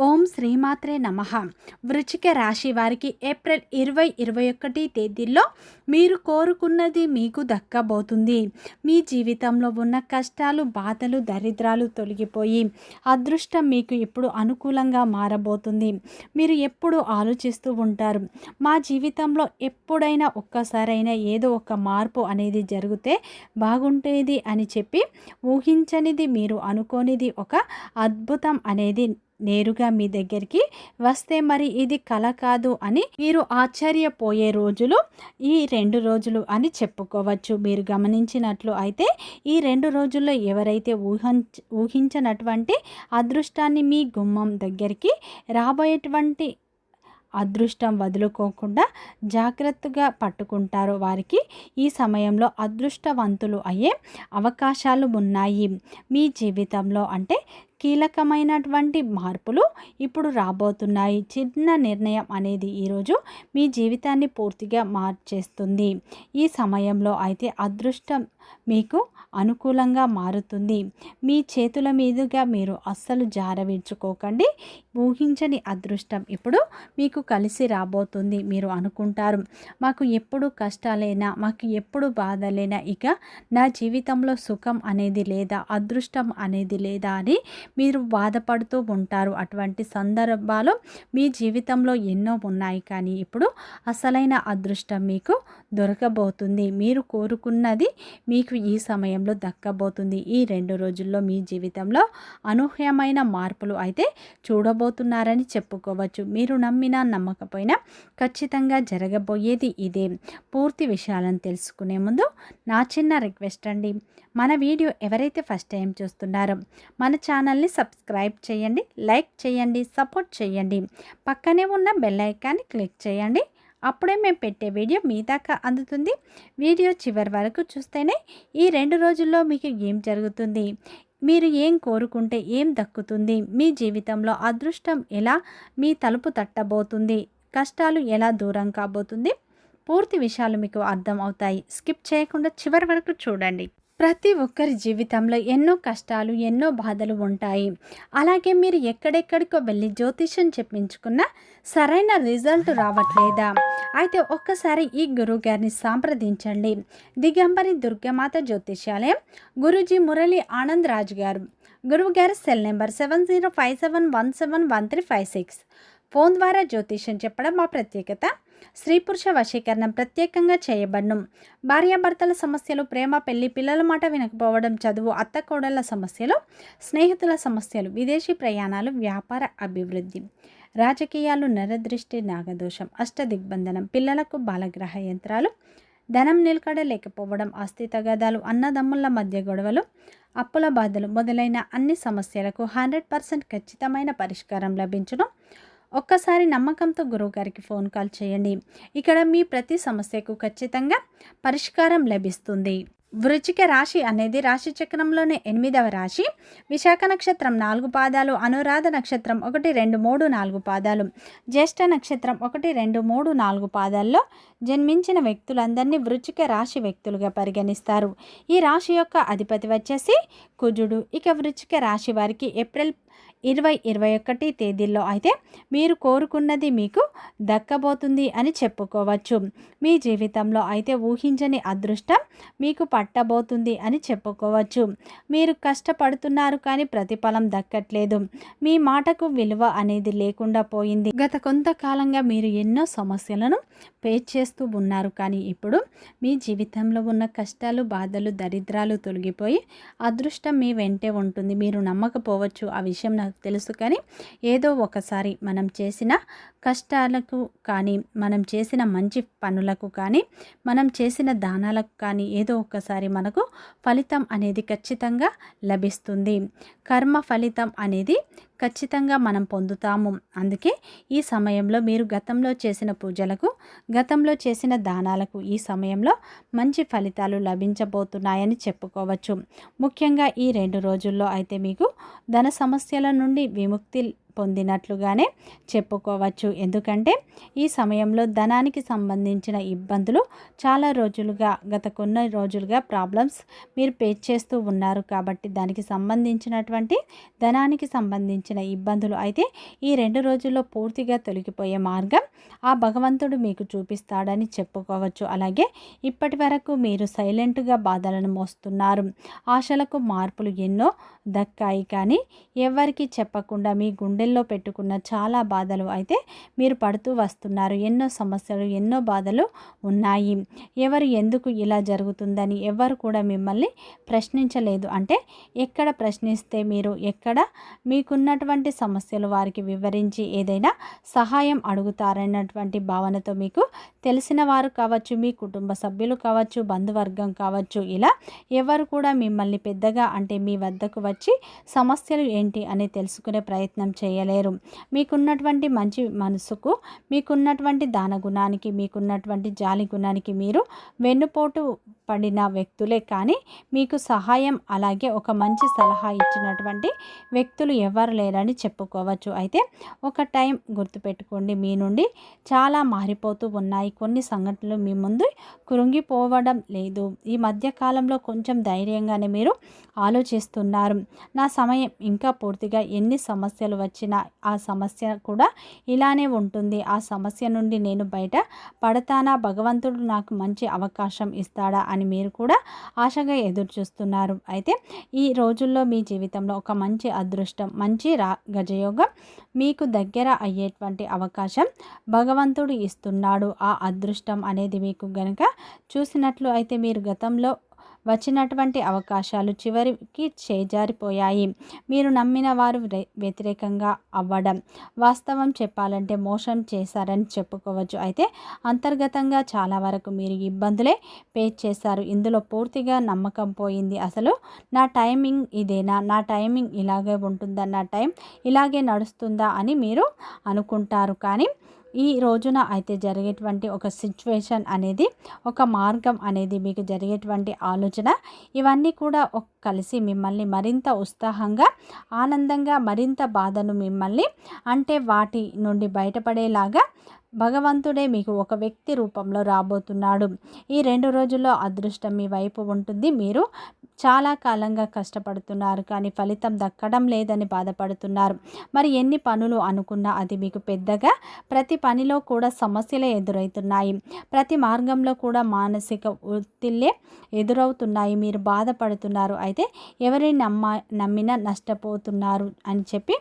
ఓం శ్రీమాత్రే నమః. వృశ్చిక రాశి వారికి ఏప్రిల్ 2021 తేదీల్లో మీరు కోరుకున్నది మీకు దక్కబోతుంది. మీ జీవితంలో ఉన్న కష్టాలు, బాధలు, దరిద్రాలు తొలగిపోయి అదృష్టం మీకు ఇప్పుడు అనుకూలంగా మారబోతుంది. మీరు ఎప్పుడు ఆలోచిస్తూ ఉంటారు, మా జీవితంలో ఎప్పుడైనా ఒక్కసారైనా ఏదో ఒక మార్పు అనేది జరిగితే బాగుంటేది అని చెప్పి ఊహించనిది, మీరు అనుకోనిది ఒక అద్భుతం అనేది నేరుగా మీ దగ్గరికి వస్తే మరి ఇది కల కాదు అని మీరు ఆశ్చర్యపోయే రోజులు ఈ 2 రోజులు అని చెప్పుకోవచ్చు. మీరు గమనించినట్లు అయితే ఈ 2 రోజుల్లో ఎవరైతే ఊహించనటువంటి అదృష్టాన్ని మీ గుమ్మం దగ్గరికి రాబోయేటువంటి అదృష్టం వదులుకోకుండా జాగ్రత్తగా పట్టుకుంటారో వారికి ఈ సమయంలో అదృష్టవంతులు అయ్యే అవకాశాలు ఉన్నాయి. మీ జీవితంలో అంటే కీలకమైనటువంటి మార్పులు ఇప్పుడు రాబోతున్నాయి. చిన్న నిర్ణయం అనేది ఈరోజు మీ జీవితాన్ని పూర్తిగా మార్చేస్తుంది. ఈ సమయంలో అయితే అదృష్టం మీకు అనుకూలంగా మారుతుంది. మీ చేతుల మీదుగా మీరు అస్సలు జారవిడ్చుకోకండి. ఊహించని అదృష్టం ఇప్పుడు మీకు కలిసి రాబోతుంది. మీరు అనుకుంటారు, మాకు ఎప్పుడు కష్టాలైనా, మాకు ఎప్పుడు బాధలైనా, ఇక నా జీవితంలో సుఖం అనేది లేదా, అదృష్టం అనేది లేదా అని మీరు బాధపడుతూ ఉంటారు. అటువంటి సందర్భాలు మీ జీవితంలో ఎన్నో ఉన్నాయి. కానీ ఇప్పుడు అసలైన అదృష్టం మీకు దొరకబోతుంది. మీరు కోరుకున్నది మీకు ఈ సమయంలో దక్కబోతుంది. ఈ 2 రోజుల్లో మీ జీవితంలో అనూహ్యమైన మార్పులు అయితే చూడబోతున్నారని చెప్పుకోవచ్చు. మీరు నమ్మినా నమ్మకపోయినా ఖచ్చితంగా జరగబోయేది ఇదే. పూర్తి విషయాలను తెలుసుకునే ముందు నా చిన్న రిక్వెస్ట్ అండి, మన వీడియో ఎవరైతే ఫస్ట్ టైం చూస్తున్నారో మన ఛానల్ని సబ్స్క్రైబ్ చేయండి, లైక్ చేయండి, సపోర్ట్ చేయండి. పక్కనే ఉన్న బెల్ ఐకాన్ని క్లిక్ చేయండి. అప్పుడే మేము పెట్టే వీడియో మీ దాకా అందుతుంది. వీడియో చివరి వరకు చూస్తేనే ఈ 2 రోజుల్లో మీకు ఏం జరుగుతుంది, మీరు ఏం కోరుకుంటే ఏం దక్కుతుంది, మీ జీవితంలో అదృష్టం ఎలా మీ తలుపు తట్టబోతుంది, కష్టాలు ఎలా దూరం కాబోతుంది, పూర్తి విషయాలు మీకు అర్థం అవుతాయి. స్కిప్ చేయకుండా చివరి వరకు చూడండి. ప్రతి ఒక్కరి జీవితంలో ఎన్నో కష్టాలు, ఎన్నో బాధలు ఉంటాయి. అలాగే మీరు ఎక్కడెక్కడికో వెళ్ళి జ్యోతిష్యం చెప్పించుకున్న సరైన రిజల్ట్ రావట్లేదా? అయితే ఒక్కసారి ఈ గురువు గారిని సంప్రదించండి. దిగంబరి దుర్గమాత జ్యోతిష్యాలయం, గురూజీ మురళి ఆనంద్ రాజు గారు. గురువు గారి సెల్ నెంబర్ 7057171356. ఫోన్ ద్వారా జ్యోతిష్యం చెప్పడం మా ప్రత్యేకత. స్త్రీ పురుష వశీకరణం ప్రత్యేకంగా చేయబడను. భార్యాభర్తల సమస్యలు, ప్రేమ, పెళ్లి, పిల్లల మాట వినకపోవడం, చదువు, అత్తకోడళ్ల సమస్యలు, స్నేహితుల సమస్యలు, విదేశీ ప్రయాణాలు, వ్యాపార అభివృద్ధి, రాజకీయాలు, నరదృష్టి, నాగదోషం, అష్టదిగ్బంధనం, పిల్లలకు బాలగ్రహ యంత్రాలు, ధనం నిలకడ లేకపోవడం, ఆస్తి తగాదాలు, అన్నదమ్ముల మధ్య గొడవలు, అప్పుల బాధలు మొదలైన అన్ని సమస్యలకు 100% ఖచ్చితమైన పరిష్కారం లభించును. ఒక్కసారి నమ్మకంతో గురువుగారికి ఫోన్ కాల్ చేయండి. ఇక్కడ మీ ప్రతి సమస్యకు ఖచ్చితంగా పరిష్కారం లభిస్తుంది. వృశ్చిక రాశి అనేది రాశి చక్రంలోని 8వ రాశి. విశాఖ నక్షత్రం 4 పాదాలు, అనురాధ నక్షత్రం 1, 2, 3, 4 పాదాలు, జ్యేష్ఠ నక్షత్రం 1, 2, 3, 4 పాదాల్లో జన్మించిన వ్యక్తులందరినీ వృశ్చిక రాశి వ్యక్తులుగా పరిగణిస్తారు. ఈ రాశి యొక్క అధిపతి వచ్చేసి కుజుడు. ఇక వృశ్చిక రాశి వారికి ఏప్రిల్ 2021 తేదీల్లో అయితే మీరు కోరుకున్నది మీకు దక్కబోతుంది అని చెప్పుకోవచ్చు. మీ జీవితంలో అయితే ఊహించని అదృష్టం మీకు పట్టబోతుంది అని చెప్పుకోవచ్చు. మీరు కష్టపడుతున్నారు కానీ ప్రతిఫలం దక్కట్లేదు. మీ మాటకు విలువ అనేది లేకుండా పోయింది. గత కొంతకాలంగా మీరు ఎన్నో సమస్యలను ఫేస్ చేస్తూ ఉన్నారు. కానీ ఇప్పుడు మీ జీవితంలో ఉన్న కష్టాలు, బాధలు, దరిద్రాలు తొలగిపోయి అదృష్టం మీ వెంటే ఉంటుంది. మీరు నమ్మకపోవచ్చు, ఆ విషయం నాకు తెలుసు. కానీ ఏదో ఒకసారి మనం చేసిన కష్టాలకు కానీ, మనం చేసిన మంచి పనులకు కానీ, మనం చేసిన దానాలకు కానీ ఏదో ఒకసారి మనకు ఫలితం అనేది ఖచ్చితంగా లభిస్తుంది. కర్మ ఫలితం అనేది ఖచ్చితంగా మనం పొందుతాము. అందుకే ఈ సమయంలో మీరు గతంలో చేసిన పూజలకు, గతంలో చేసిన దానాలకు ఈ సమయంలో మంచి ఫలితాలు లభించబోతున్నాయని చెప్పుకోవచ్చు. ముఖ్యంగా ఈ 2 రోజుల్లో అయితే మీకు ధన సమస్యల నుండి విముక్తి పొందినట్లుగానే చెప్పుకోవచ్చు. ఎందుకంటే ఈ సమయంలో ధనానికి సంబంధించిన ఇబ్బందులు చాలా రోజులుగా, గత కొన్ని రోజులుగా ప్రాబ్లమ్స్ మీరు ఫేస్ చేస్తూ ఉన్నారు కాబట్టి దానికి సంబంధించినటువంటి ధనానికి సంబంధించిన ఇబ్బందులు అయితే ఈ 2 రోజుల్లో పూర్తిగా తొలగిపోయే మార్గం ఆ భగవంతుడు మీకు చూపిస్తాడని చెప్పుకోవచ్చు. అలాగే ఇప్పటి వరకు మీరు సైలెంట్గా బాధలను మోస్తున్నారు. ఆశలకు మార్పులు ఎన్నో దక్కాయి, కానీ ఎవరికి చెప్పకుండా మీ గుండెల్లో పెట్టుకున్న చాలా బాధలు అయితే మీరు పడుతూ వస్తున్నారు. ఎన్నో సమస్యలు, ఎన్నో బాధలు ఉన్నాయి. ఎవరు ఎందుకు ఇలా జరుగుతుందని ఎవరు కూడా మిమ్మల్ని ప్రశ్నించలేదు. అంటే ఎక్కడ ప్రశ్నిస్తే మీరు ఎక్కడ మీకున్నటువంటి సమస్యలు వారికి వివరించి ఏదైనా సహాయం అడుగుతారన్నటువంటి భావనతో మీకు తెలిసిన వారు కావచ్చు, మీ కుటుంబ సభ్యులు కావచ్చు, బంధువర్గం కావచ్చు, ఇలా ఎవరు కూడా మిమ్మల్ని పెద్దగా అంటే మీ వద్దకు వచ్చి సమస్యలు ఏంటి అని తెలుసుకునే ప్రయత్నం చేయలేరు. మీకున్నటువంటి మంచి మనసుకు, మీకున్నటువంటి దాన గుణానికి, మీకున్నటువంటి జాలి గుణానికి మీరు వెన్నుపోటు పడిన వ్యక్తులే, కానీ మీకు సహాయం అలాగే ఒక మంచి సలహా ఇచ్చినటువంటి వ్యక్తులు ఎవరు లేరని చెప్పుకోవచ్చు. అయితే ఒక టైం గుర్తుపెట్టుకోండి, మీ నుండి చాలా మారిపోతూ ఉన్నాయి. కొన్ని సంఘటనలు మీ ముందు కృంగిపోవడం లేదు. ఈ మధ్య కాలంలో కొంచెం ధైర్యంగానే మీరు ఆలోచిస్తున్నారు. నా సమయం ఇంకా పూర్తిగా ఎన్ని సమస్యలు వచ్చినా ఆ సమస్య కూడా ఇలానే ఉంటుంది. ఆ సమస్య నుండి నేను బయట పడతానా, భగవంతుడు నాకు మంచి అవకాశం ఇస్తాడా అని మీరు కూడా ఆశగా ఎదురు చూస్తున్నారు. అయితే ఈ రోజుల్లో మీ జీవితంలో ఒక మంచి అదృష్టం, మంచి గజయోగం మీకు దగ్గర అయ్యేటువంటి అవకాశం భగవంతుడు ఇస్తున్నాడు. ఆ అదృష్టం అనేది మీకు గనుక చూసినట్లు అయితే మీరు గతంలో వచ్చినటువంటి అవకాశాలు చివరికి చేజారిపోయాయి. మీరు నమ్మిన వారు వ్యతిరేకంగా అవ్వడం, వాస్తవం చెప్పాలంటే మోసం చేశారని చెప్పుకోవచ్చు. అయితే అంతర్గతంగా చాలా వరకు మీరు ఇబ్బందులే ఫేస్ చేశారు. ఇందులో పూర్తిగా నమ్మకం పోయింది. అసలు నా టైమింగ్ ఇదేనా, నా టైమింగ్ ఇలాగే ఉంటుందా, నా టైం ఇలాగే నడుస్తుందా అని మీరు అనుకుంటారు. కానీ ఈ రోజున అయితే జరిగేటువంటి ఒక సిచ్యువేషన్ అనేది, ఒక మార్గం అనేది, మీకు జరిగేటువంటి ఆలోచన ఇవన్నీ కూడా కలిసి మిమ్మల్ని మరింత ఉత్సాహంగా, ఆనందంగా, మరింత బాధను మిమ్మల్ని అంటే వాటి నుండి బయటపడేలాగా భగవంతుడే మీకు ఒక వ్యక్తి రూపంలో రాబోతున్నాడు. ఈ 2 రోజుల్లో అదృష్టం మీ వైపు ఉంటుంది. మీరు చాలా కాలంగా కష్టపడుతున్నారు, కానీ ఫలితం దక్కడం లేదని బాధపడుతున్నారు. మరి ఎన్ని పనులు అనుకున్నా అది మీకు పెద్దగా, ప్రతి పనిలో కూడా సమస్యలే ఎదురవుతున్నాయి. ప్రతి మార్గంలో కూడా మానసిక ఒత్తిళ్ళే ఎదురవుతున్నాయి. మీరు బాధపడుతున్నారు. అయితే ఎవరిని నమ్మినా నష్టపోతున్నారు అని చెప్పి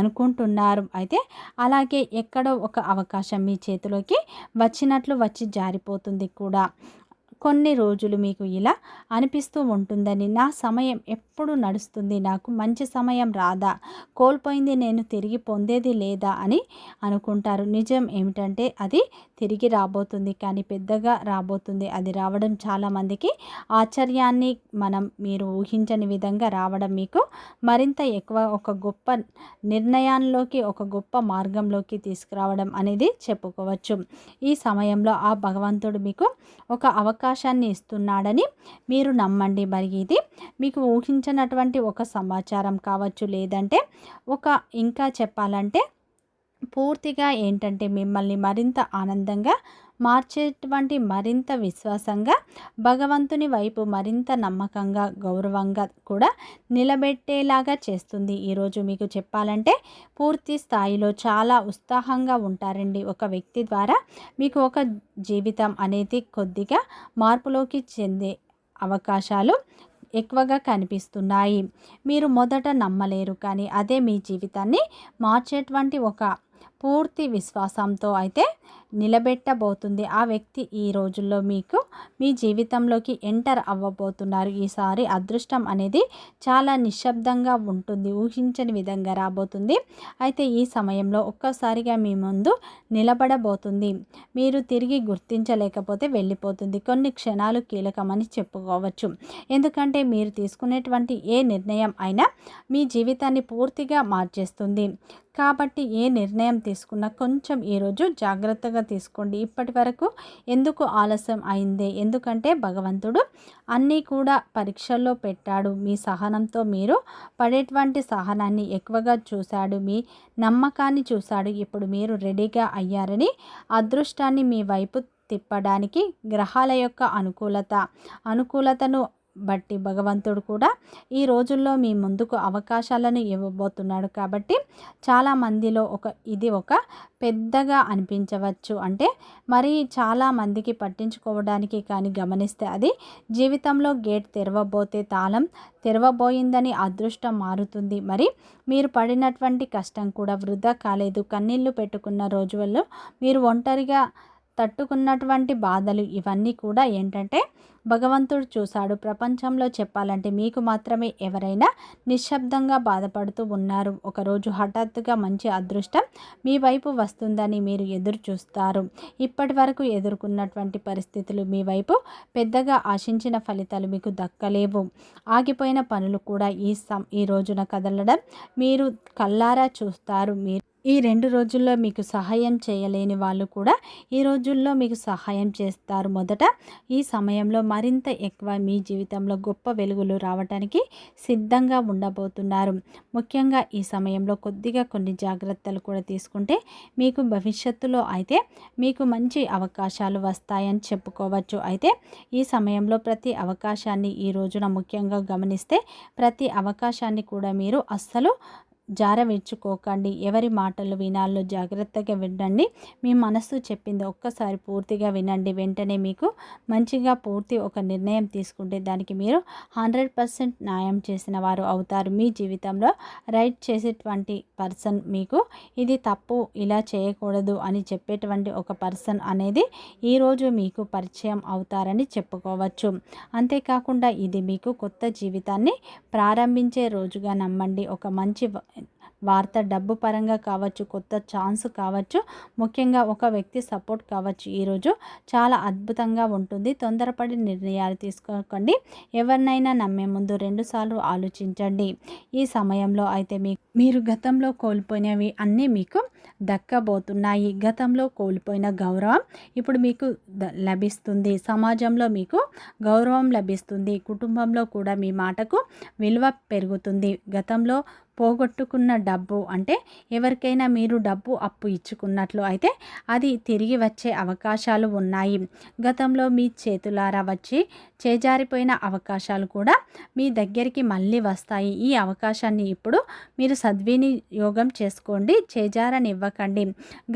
అనుకుంటున్నారు. అయితే అలాగే ఎక్కడో ఒక అవకాశం మీ చేతిలోకి వచ్చినట్లు వచ్చి జారిపోతుంది కూడా. కొన్ని రోజులు మీకు ఇలా అనిపిస్తూ ఉంటుందని, నా సమయం ఎప్పుడు నడుస్తుంది, నాకు మంచి సమయం రాదా, కోల్పోయింది నేను తిరిగి పొందేది లేదా అని అనుకుంటారు. నిజం ఏమిటంటే అది తిరిగి రాబోతుంది, కానీ పెద్దగా రాబోతుంది. అది రావడం చాలామందికి ఆశ్చర్యాన్ని, మీరు ఊహించని విధంగా రావడం మీకు మరింత ఎక్కువ ఒక గొప్ప నిర్ణయాల్లోకి, ఒక గొప్ప మార్గంలోకి తీసుకురావడం అనేది చెప్పుకోవచ్చు. ఈ సమయంలో ఆ భగవంతుడు మీకు ఒక అవకాశాన్ని ఇస్తున్నాడని మీరు నమ్మండి. మరి ఇది మీకు ఊహించినటువంటి ఒక సమాచారం కావచ్చు, లేదంటే ఇంకా చెప్పాలంటే పూర్తిగా ఏంటంటే మిమ్మల్ని మరింత ఆనందంగా మార్చేటువంటి, మరింత విశ్వాసంగా, భగవంతుని వైపు మరింత నమ్మకంగా, గౌరవంగా కూడా నిలబెట్టేలాగా చేస్తుంది. ఈరోజు మీకు చెప్పాలంటే పూర్తి స్థాయిలో చాలా ఉత్సాహంగా ఉంటారండి. ఒక వ్యక్తి ద్వారా మీకు ఒక జీవితం అనేది కొద్దిగా మార్పులోకి చెందే అవకాశాలు ఎక్కువగా కనిపిస్తున్నాయి. మీరు మొదట నమ్మలేరు, కానీ అదే మీ జీవితాన్ని మార్చేటువంటి ఒక పూర్తి విశ్వాసంతో అయితే నిలబెట్టబోతుంది. ఆ వ్యక్తి ఈ రోజుల్లో మీకు మీ జీవితంలోకి ఎంటర్ అవ్వబోతున్నారు. ఈసారి అదృష్టం అనేది చాలా నిశ్శబ్దంగా ఉంటుంది, ఊహించని విధంగా రాబోతుంది. అయితే ఈ సమయంలో ఒక్కసారిగా మీ ముందు నిలబడబోతుంది. మీరు తిరిగి గుర్తించలేకపోతే వెళ్ళిపోతుంది. కొన్ని క్షణాలు కీలకమని చెప్పుకోవచ్చు. ఎందుకంటే మీరు తీసుకునేటువంటి ఏ నిర్ణయం అయినా మీ జీవితాన్ని పూర్తిగా మార్చేస్తుంది. కాబట్టి ఏ నిర్ణయం తీసుకున్నా కొంచెం ఈరోజు జాగ్రత్తగా జాగ్రత్తగా తీసుకోండి. ఇప్పటి వరకు ఎందుకు ఆలస్యం అయిందే? ఎందుకంటే భగవంతుడు అన్నీ కూడా పరీక్షల్లో పెట్టాడు. మీ సహనంతో మీరు పడేటువంటి సహనాన్ని ఎక్కువగా చూశాడు. మీ నమ్మకాన్ని చూశాడు. ఇప్పుడు మీరు రెడీగా అయ్యారని అదృష్టాన్ని మీ వైపు తిప్పడానికి గ్రహాల యొక్క అనుకూలతను బట్టి భగవంతుడు కూడా ఈ రోజుల్లో మీ ముందుకు అవకాశాలను ఇవ్వబోతున్నాడు. కాబట్టి చాలామందిలో ఇది ఒక పెద్దగా అనిపించవచ్చు. అంటే మరి చాలామందికి పట్టించుకోవడానికి కానీ గమనిస్తే అది జీవితంలో గేట్ తెరవబోతే తాళం తెరవబోయిందని అదృష్టం మారుతుంది. మరి మీరు పడినటువంటి కష్టం కూడా వృధా కాలేదు. కన్నీళ్లు పెట్టుకున్న రోజుల్లో మీరు ఒంటరిగా తట్టుకున్నటువంటి బాధలు ఇవన్నీ కూడా ఏంటంటే భగవంతుడు చూశాడు. ప్రపంచంలో చెప్పాలంటే మీకు మాత్రమే ఎవరైనా నిశ్శబ్దంగా బాధపడుతూ ఉన్నారు. ఒకరోజు హఠాత్తుగా మంచి అదృష్టం మీ వైపు వస్తుందని మీరు ఎదురు చూస్తారు. ఇప్పటి వరకు ఎదుర్కొన్నటువంటి పరిస్థితులు మీ వైపు పెద్దగా ఆశించిన ఫలితాలు మీకు దక్కలేవు. ఆగిపోయిన పనులు కూడా ఈ రోజున కదలడం మీరు కళ్ళారా చూస్తారు. ఈ 2 రోజుల్లో మీకు సహాయం చేయలేని వాళ్ళు కూడా ఈ రోజుల్లో మీకు సహాయం చేస్తారు. మొదట ఈ సమయంలో మరింత ఎక్కువ మీ జీవితంలో గొప్ప వెలుగులు రావడానికి సిద్ధంగా ఉండబోతున్నారు. ముఖ్యంగా ఈ సమయంలో కొద్దిగా కొన్ని జాగ్రత్తలు కూడా తీసుకుంటే మీకు భవిష్యత్తులో అయితే మీకు మంచి అవకాశాలు వస్తాయని చెప్పుకోవచ్చు. అయితే ఈ సమయంలో ప్రతి అవకాశాన్ని ఈ రోజున ముఖ్యంగా గమనిస్తే ప్రతి అవకాశాన్ని కూడా మీరు అస్సలు జారవిడ్చుకోకండి. ఎవరి మాటలు వినాలో జాగ్రత్తగా వినండి. మీ మనస్సు చెప్పింది ఒక్కసారి పూర్తిగా వినండి. వెంటనే మీకు మంచిగా ఒక నిర్ణయం తీసుకుంటే దానికి మీరు 100% న్యాయం చేసిన వారు అవుతారు. మీ జీవితంలో రైట్ చేసేటువంటి పర్సన్ మీకు ఇది తప్పు, ఇలా చేయకూడదు అని చెప్పేటువంటి ఒక పర్సన్ అనేది ఈరోజు మీకు పరిచయం అవుతారని చెప్పుకోవచ్చు. అంతేకాకుండా ఇది మీకు కొత్త జీవితాన్ని ప్రారంభించే రోజుగా నమ్మండి. ఒక మంచి వార్త డబ్బు పరంగా కావచ్చు, కొత్త ఛాన్స్ కావచ్చు, ముఖ్యంగా ఒక వ్యక్తి సపోర్ట్ కావచ్చు. ఈరోజు చాలా అద్భుతంగా ఉంటుంది. తొందరపడి నిర్ణయాలు తీసుకోకండి. ఎవరినైనా నమ్మే ముందు 2 సార్లు ఆలోచించండి. ఈ సమయంలో అయితే మీరు గతంలో కోల్పోయినవి అన్నీ మీకు దక్కబోతున్నాయి. గతంలో కోల్పోయిన గౌరవం ఇప్పుడు మీకు లభిస్తుంది. సమాజంలో మీకు గౌరవం లభిస్తుంది. కుటుంబంలో కూడా మీ మాటకు విలువ పెరుగుతుంది. గతంలో పోగొట్టుకున్న డబ్బు అంటే ఎవరికైనా మీరు డబ్బు అప్పు ఇచ్చుకున్నట్లు అయితే అది తిరిగి వచ్చే అవకాశాలు ఉన్నాయి. గతంలో మీ చేతులారా వచ్చి చేజారిపోయిన అవకాశాలు కూడా మీ దగ్గరికి మళ్ళీ వస్తాయి. ఈ అవకాశాన్ని ఇప్పుడు మీరు సద్వినియోగం చేసుకోండి. చేజారనివ్వకండి.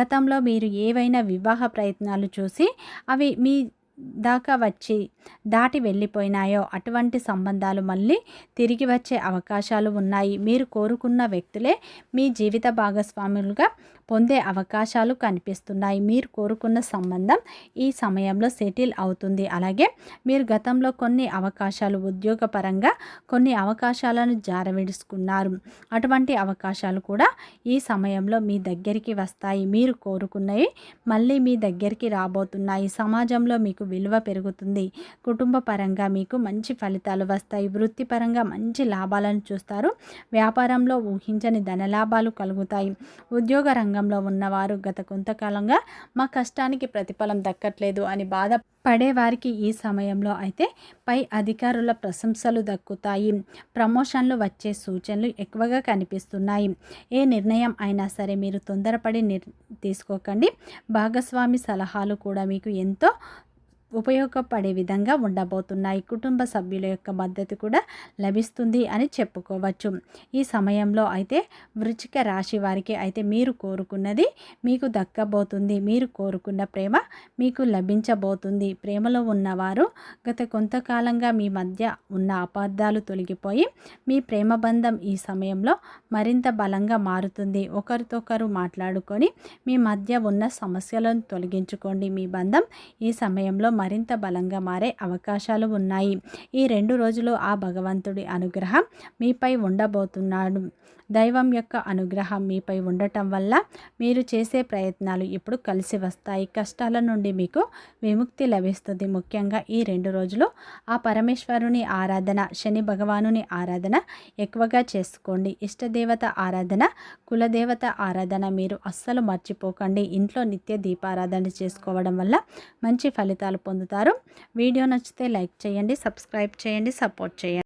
గతంలో మీరు ఏవైనా వివాహ ప్రయత్నాలు చూసి అవి మీ దాకా వచ్చి దాటి వెళ్ళిపోయినాయో అటువంటి సంబంధాలు మళ్ళీ తిరిగి వచ్చే అవకాశాలు ఉన్నాయి. మీరు కోరుకున్న వ్యక్తులే మీ జీవిత భాగస్వాములుగా పొందే అవకాశాలు కనిపిస్తున్నాయి. మీరు కోరుకున్న సంబంధం ఈ సమయంలో సెటిల్ అవుతుంది. అలాగే మీరు గతంలో కొన్ని అవకాశాలు ఉద్యోగపరంగా కొన్ని అవకాశాలను జారవిడుచుకున్నారు. అటువంటి అవకాశాలు కూడా ఈ సమయంలో మీ దగ్గరికి వస్తాయి. మీరు కోరుకున్నవి మళ్ళీ మీ దగ్గరికి రాబోతున్నాయి. సమాజంలో మీకు విలువ పెరుగుతుంది. కుటుంబ పరంగా మీకు మంచి ఫలితాలు వస్తాయి. వృత్తిపరంగా మంచి లాభాలను చూస్తారు. వ్యాపారంలో ఊహించని ధనలాభాలు కలుగుతాయి. ఉద్యోగ రంగంలో ఉన్నవారు గత కొంతకాలంగా మా కష్టానికి ప్రతిఫలం దక్కట్లేదు అని బాధపడేవారికి ఈ సమయంలో అయితే పై అధికారుల ప్రశంసలు దక్కుతాయి. ప్రమోషన్లు వచ్చే సూచనలు ఎక్కువగా కనిపిస్తున్నాయి. ఏ నిర్ణయం అయినా సరే మీరు తొందరపడి తీసుకోకండి. భాగస్వామి సలహాలు కూడా మీకు ఎంతో ఉపయోగపడే విధంగా ఉండబోతున్నాయి. కుటుంబ సభ్యుల యొక్క మద్దతు కూడా లభిస్తుంది అని చెప్పుకోవచ్చు. ఈ సమయంలో అయితే వృశ్చిక రాశి వారికి అయితే మీరు కోరుకున్నది మీకు దక్కబోతుంది. మీరు కోరుకున్న ప్రేమ మీకు లభించబోతుంది. ప్రేమలో ఉన్నవారు గత కొంతకాలంగా మీ మధ్య ఉన్న అపార్థాలు తొలగిపోయి మీ ప్రేమ బంధం ఈ సమయంలో మరింత బలంగా మారుతుంది. ఒకరితోకరు మాట్లాడుకొని మీ మధ్య ఉన్న సమస్యలను తొలగించుకోండి. మీ బంధం ఈ సమయంలో మరింత బలంగా మారే అవకాశాలు ఉన్నాయి. ఈ 2 రోజులు ఆ భగవంతుడి అనుగ్రహం మీపై ఉండబోతున్నాడు. దైవం యొక్క అనుగ్రహం మీపై ఉండటం వల్ల మీరు చేసే ప్రయత్నాలు ఇప్పుడు కలిసి వస్తాయి. కష్టాల నుండి మీకు విముక్తి లభిస్తుంది. ముఖ్యంగా ఈ 2 రోజులు ఆ పరమేశ్వరుని ఆరాధన, శని భగవానుని ఆరాధన ఎక్కువగా చేసుకోండి. ఇష్టదేవత ఆరాధన, కులదేవత ఆరాధన మీరు అస్సలు మర్చిపోకండి. ఇంట్లో నిత్య దీపారాధన చేసుకోవడం వల్ల మంచి ఫలితాలు పొందుతారు. వీడియో నచ్చితే లైక్ చేయండి, సబ్స్క్రైబ్ చేయండి, సపోర్ట్ చేయండి.